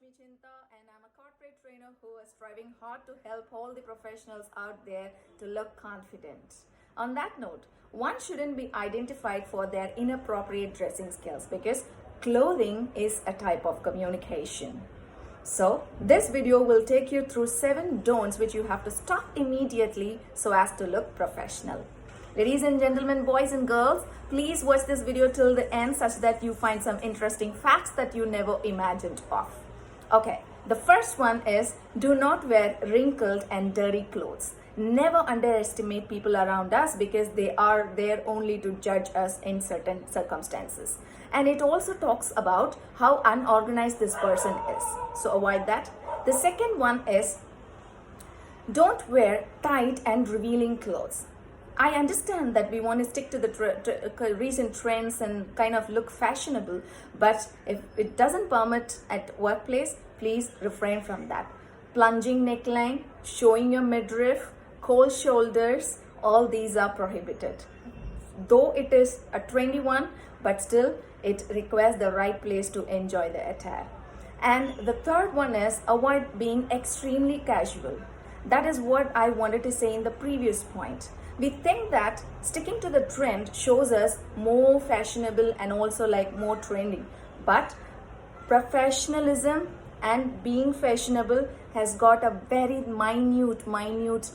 Lakshmi Chinta, and I'm a corporate trainer who is striving hard to help all the professionals out there to look confident. On that note, one shouldn't be identified for their inappropriate dressing skills because clothing is a type of communication. So, this video will take you through 7 don'ts which you have to stop immediately so as to look professional. Ladies and gentlemen, boys and girls, please watch this video till the end such that you find some interesting facts that you never imagined of. Okay, the first one is do not wear wrinkled and dirty clothes. Never underestimate people around us because they are there only to judge us in certain circumstances. And it also talks about how unorganized this person is. So avoid that. The second one is don't wear tight and revealing clothes. I understand that we want to stick to the recent trends and kind of look fashionable, but if it doesn't permit at workplace, please refrain from that. Plunging neckline, showing your midriff, cold shoulders, all these are prohibited. Though it is a trendy one, but still it requires the right place to enjoy the attire. And the third one is avoid being extremely casual. That is what I wanted to say in the previous point. We think that sticking to the trend shows us more fashionable and also like more trendy. But professionalism and being fashionable has got a very minute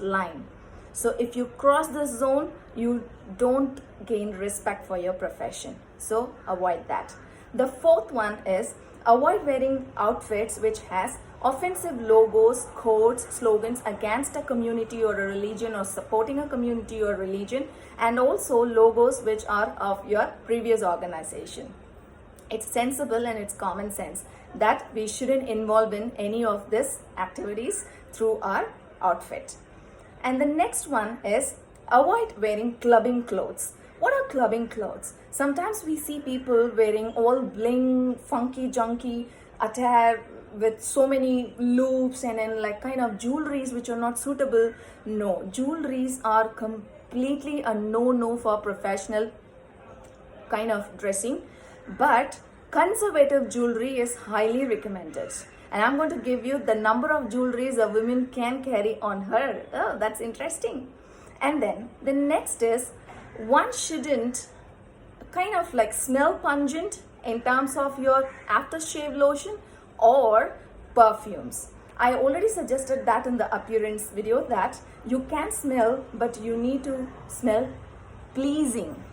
line. So if you cross this zone, you don't gain respect for your profession. So avoid that. The fourth one is avoid wearing outfits which has offensive logos, quotes, slogans against a community or a religion or supporting a community or religion, and also logos which are of your previous organization. It's sensible and it's common sense that we shouldn't involve in any of these activities through our outfit. And the next one is avoid wearing clubbing clothes. What are clubbing clothes? Sometimes we see people wearing all bling, funky, junky attire with so many loops and then like kind of jewelries which are not suitable. No, jewelries are completely a no for professional kind of dressing, but conservative jewelry is highly recommended. And I'm going to give you the number of jewelries a woman can carry on her. Oh, that's interesting. And then the next is one shouldn't kind of like smell pungent in terms of your aftershave lotion or perfumes. I already suggested that in the appearance video that you can smell, but you need to smell pleasing.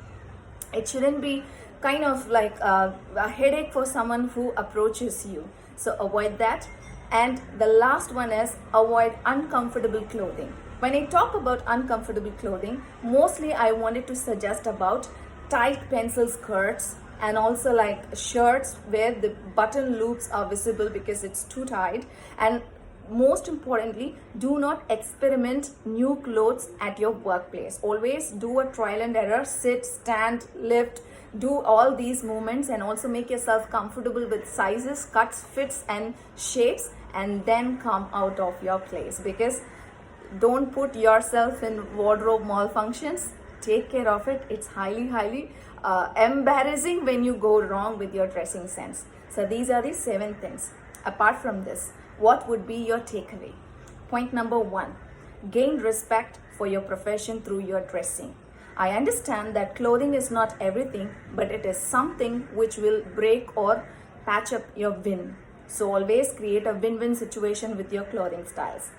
It shouldn't be kind of like a headache for someone who approaches you. So avoid that. And the last one is avoid uncomfortable clothing. When I talk about uncomfortable clothing, mostly I wanted to suggest about tight pencil skirts and also like shirts where the button loops are visible because it's too tight. And most importantly, do not experiment new clothes at your workplace. Always do a trial and error, sit, stand, lift, do all these movements and also make yourself comfortable with sizes, cuts, fits and shapes, and then come out of your place, because don't put yourself in wardrobe malfunctions. Take care of it. It's highly embarrassing when you go wrong with your dressing sense. So these are the 7 things. Apart from this, what would be your takeaway? Point number 1, gain respect for your profession through your dressing. I understand that clothing is not everything, but it is something which will break or patch up your win. So always create a win-win situation with your clothing styles.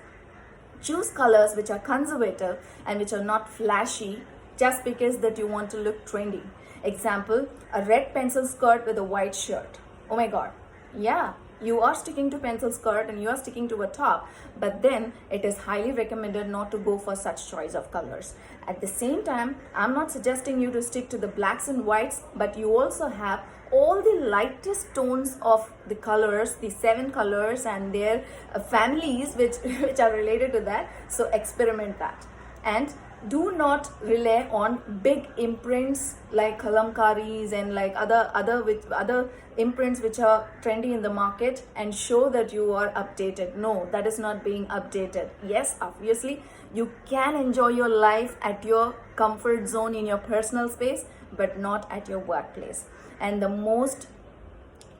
Choose colors which are conservative and which are not flashy just because that you want to look trendy. Example, a red pencil skirt with a white shirt. Oh my god. Yeah, you are sticking to pencil skirt and you are sticking to a top, but then it is highly recommended not to go for such choice of colors. At the same time, I'm not suggesting you to stick to the blacks and whites, but you also have all the lightest tones of the colors, the 7 colors and their families which are related to that. So experiment that. And do not rely on big imprints like kalamkaris and like other imprints which are trendy in the market and show that you are updated. No, that is not being updated. Yes, obviously you can enjoy your life at your comfort zone in your personal space, but not at your workplace. And the most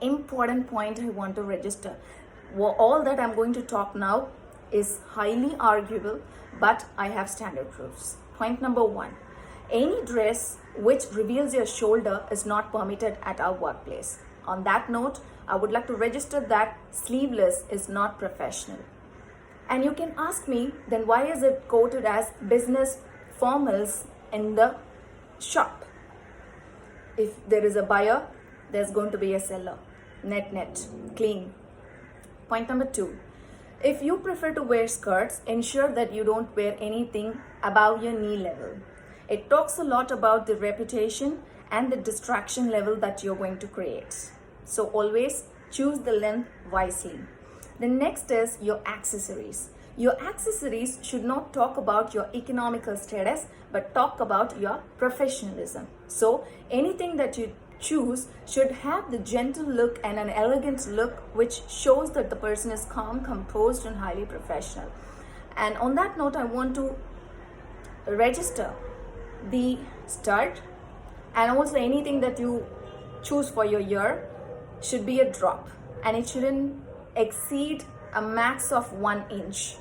important point I want to register, All that I'm going to talk now is highly arguable, but I have standard proofs. Point number one, any dress which reveals your shoulder is not permitted at our workplace. On that note, I would like to register that sleeveless is not professional. And you can ask me, then why is it quoted as business formals in the shop? If there is a buyer, there's going to be a seller. Net, clean. Point number two, if you prefer to wear skirts, ensure that you don't wear anything above your knee level. It talks a lot about the reputation and the distraction level that you're going to create. So always choose the length wisely. The next is your accessories. Your accessories should not talk about your economical status, but talk about your professionalism. So anything that you choose should have the gentle look and an elegant look which shows that the person is calm, composed, and highly professional. And on that note, I want to register the stud, and also anything that you choose for your ear should be a drop, and it shouldn't exceed a max of 1 inch.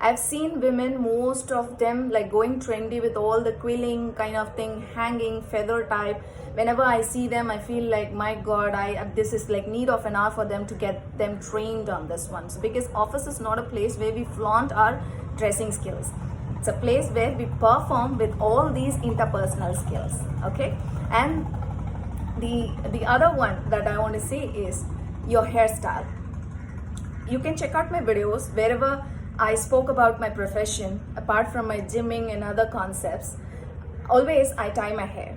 I've seen women, most of them like going trendy with all the quilling kind of thing, hanging feather type. Whenever I see them, I feel like, my God, this is like need of an hour for them to get them trained on this one. So because office is not a place where we flaunt our dressing skills. It's a place where we perform with all these interpersonal skills. Okay, and the other one that I want to say is your hairstyle. You can check out my videos wherever I spoke about my profession. Apart from my gymming and other concepts, always I tie my hair.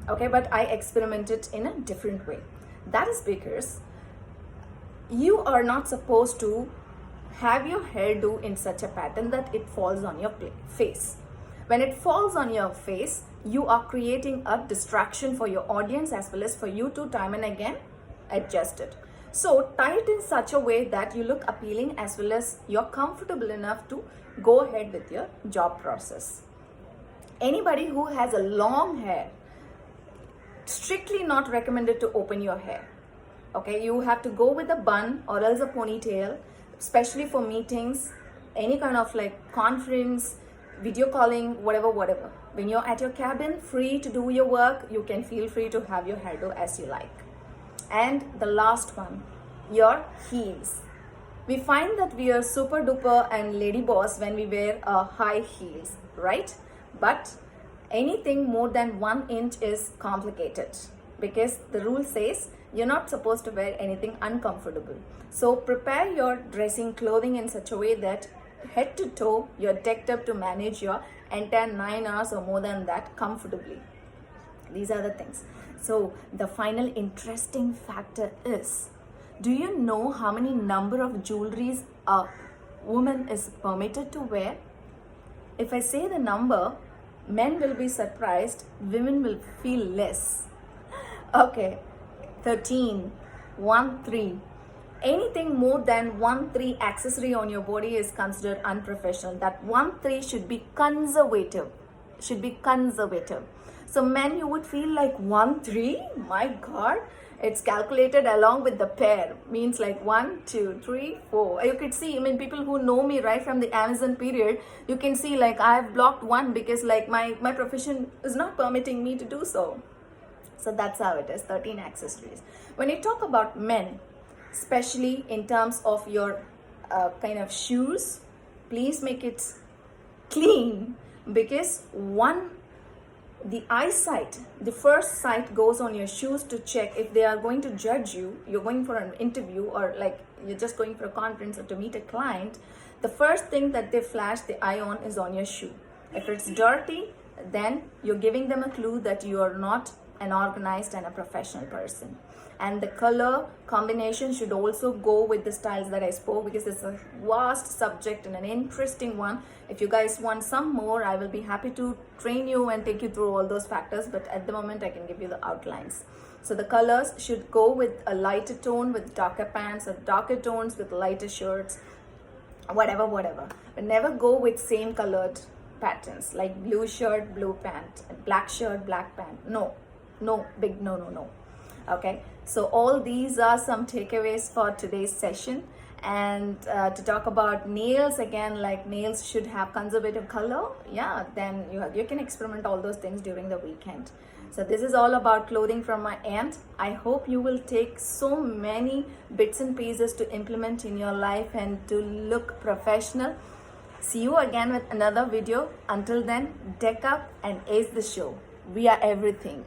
Okay, but I experiment it in a different way. That is because you are not supposed to have your hairdo in such a pattern that it falls on your face. When it falls on your face, you are creating a distraction for your audience as well as for you to time and again adjust it. So tie it in such a way that you look appealing as well as you're comfortable enough to go ahead with your job process. Anybody who has a long hair, strictly not recommended to open your hair. Okay, you have to go with a bun or else a ponytail, especially for meetings, any kind of like conference, video calling, whatever. When you're at your cabin, free to do your work, you can feel free to have your hairdo as you like. And the last one, your heels. We find that we are super duper and lady boss when we wear high heels, right? But anything more than 1 inch is complicated because the rule says you're not supposed to wear anything uncomfortable. So prepare your dressing clothing in such a way that head to toe you're decked up to manage your entire 9 hours or more than that comfortably. These are the things. So the final interesting factor is, do you know how many number of jewelries a woman is permitted to wear? If I say the number, men will be surprised, women will feel less. Okay, 13, 1-3. Anything more than 1-3 accessory on your body is considered unprofessional. That 1-3 should be conservative. So men, you would feel like 1-3, my God, it's calculated along with the pair, means like 1, 2, 3, 4. You could see, I mean, people who know me right from the Amazon period, you can see like I've blocked 1 because like my profession is not permitting me to do so. So that's how it is, 13 accessories. When you talk about men, especially in terms of your kind of shoes, please make it clean, because the eyesight, the first sight goes on your shoes to check if they are going to judge you. You're going for an interview or like you're just going for a conference or to meet a client. The first thing that they flash the eye on is on your shoe. If it's dirty, then you're giving them a clue that you are not an organized and a professional person. And the color combination should also go with the styles that I spoke, because it's a vast subject and an interesting one. If you guys want some more, I will be happy to train you and take you through all those factors, but at the moment I can give you the outlines. So the colors should go with a lighter tone with darker pants, or darker tones with lighter shirts, whatever. But never go with same colored patterns like blue shirt, blue pant, black shirt, black pant. No, big no. Okay, so all these are some takeaways for today's session, And to talk about nails again, like nails should have conservative color, yeah, then you can experiment all those things during the weekend. So this is all about clothing from my end. I hope you will take so many bits and pieces to implement in your life and to look professional. See you again with another video. Until then, deck up and ace the show. We are everything.